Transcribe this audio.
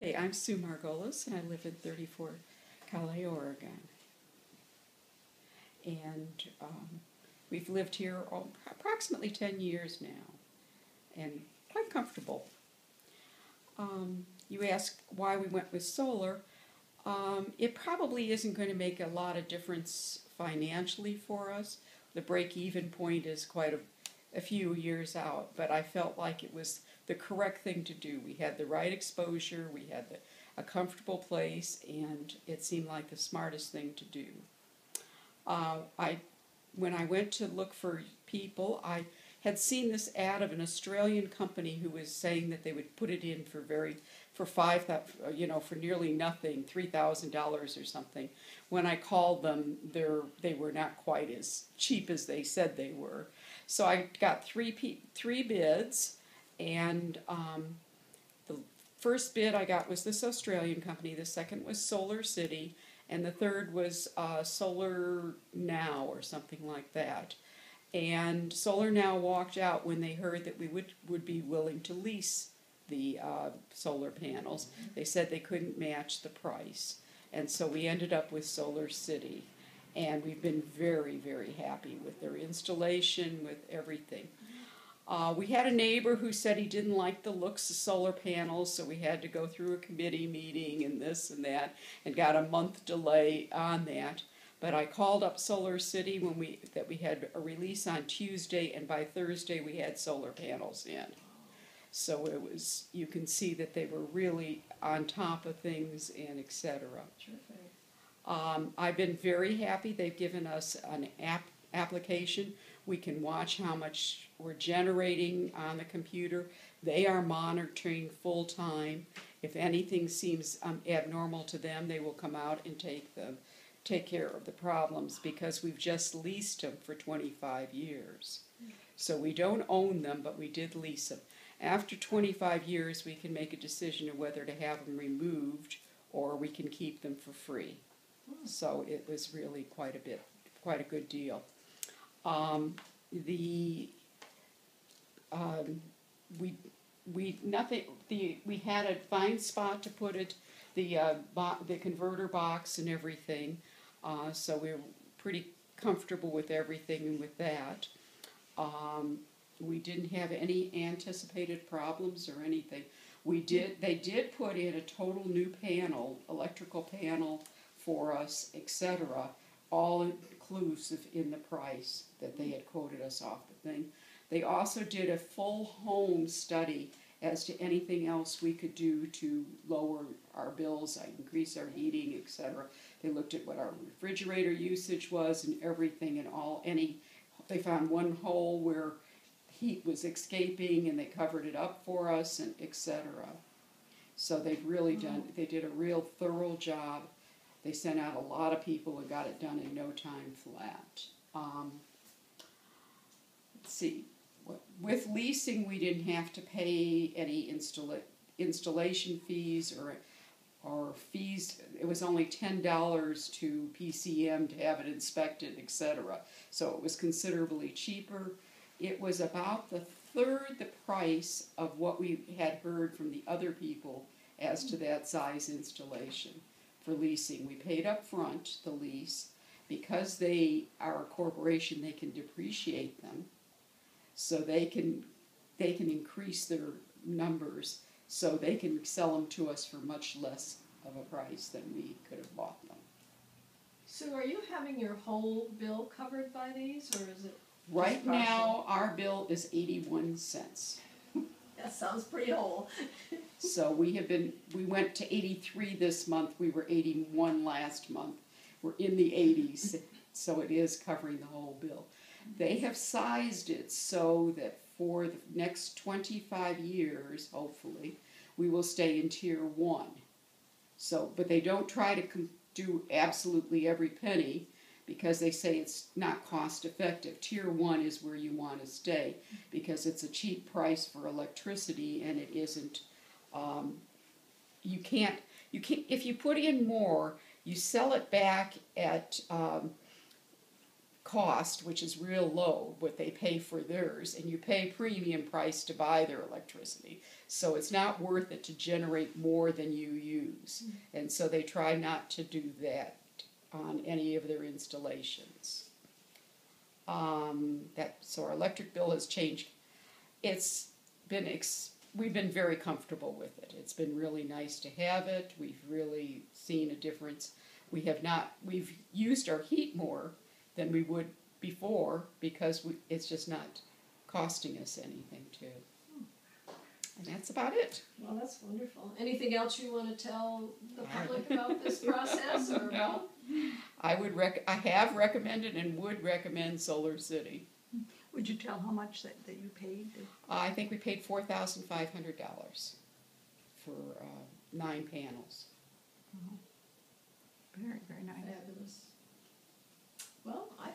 Hey, I'm Sue Margolis, and I live in 34 Calais, Oregon. And we've lived here approximately 10 years now, and quite comfortable. You ask why we went with solar. It probably isn't going to make a lot of difference financially for us. The break-even point is quite a few years out, but I felt like it was the correct thing to do. We had the right exposure, we had a comfortable place, and it seemed like the smartest thing to do. When I went to look for people, I had seen this ad of an Australian company who was saying that they would put it in for for nearly nothing, $3,000 or something. When I called them, they were not quite as cheap as they said they were. So I got three bids, and the first bid I got was this Australian company. The second was Solar City, and the third was Solar Now or something like that. And Solar Now walked out when they heard that we would be willing to lease the solar panels. They said they couldn't match the price, and so we ended up with Solar City. And we've been very, very happy with their installation, with everything. We had a neighbor who said he didn't like the looks of solar panels, so we had to go through a committee meeting and this and that, and got a month delay on that. But I called up Solar City that we had a release on Tuesday, and by Thursday we had solar panels in. So you can see that they were really on top of things and etc. I've been very happy. They've given us an application. We can watch how much we're generating on the computer. They are monitoring full time. If anything seems abnormal to them, they will come out and take care of the problems, because we've just leased them for 25 years. So we don't own them, but we did lease them. After 25 years, we can make a decision of whether to have them removed or we can keep them for free. So it was really quite a good deal. We had a fine spot to put it, the converter box and everything. So we were pretty comfortable with everything and with that. We didn't have any anticipated problems or anything. They did put in a total new electrical panel for us, etc., all inclusive in the price that they had quoted us off the thing. They also did a full home study as to anything else we could do to lower our bills, increase our heating, etc. They looked at what our refrigerator usage was and everything, and they found one hole where heat was escaping, and they covered it up for us, and etc. So they've really they did a real thorough job. They sent out a lot of people and got it done in no time flat. Let's see. With leasing, we didn't have to pay any installation fees or fees. It was only $10 to PCM to have it inspected, etc. So it was considerably cheaper. It was about the third the price of what we had heard from the other people as to that size installation. For leasing, we paid up front the lease. Because they are a corporation, they can depreciate them, so they can increase their numbers, so they can sell them to us for much less of a price than we could have bought them. So are you having your whole bill covered by these, or is it right now? Our bill is 81 cents. That sounds pretty whole. So we went to 83 this month. We were 81 last month. We're in the 80s, so it is covering the whole bill. They have sized it so that for the next 25 years, hopefully, we will stay in Tier 1. So, but they don't try to do absolutely every penny, because they say it's not cost effective. Tier 1 is where you want to stay, because it's a cheap price for electricity, and it isn't, you can't, if you put in more, you sell it back at cost, which is real low, what they pay for theirs, and you pay premium price to buy their electricity. So it's not worth it to generate more than you use. And so they try not to do that on any of their installations. So our electric bill has changed. It's been we've been very comfortable with it. It's been really nice to have it. We've really seen a difference. We've used our heat more than we would before because it's just not costing us anything to. And that's about it. Well, that's wonderful. Anything else you want to tell the public about this process? Or No. I have recommended and would recommend Solar City. Would you tell how much that you paid? I think we paid $4,500 for 9 panels. Very, very nice. Fabulous. Well, I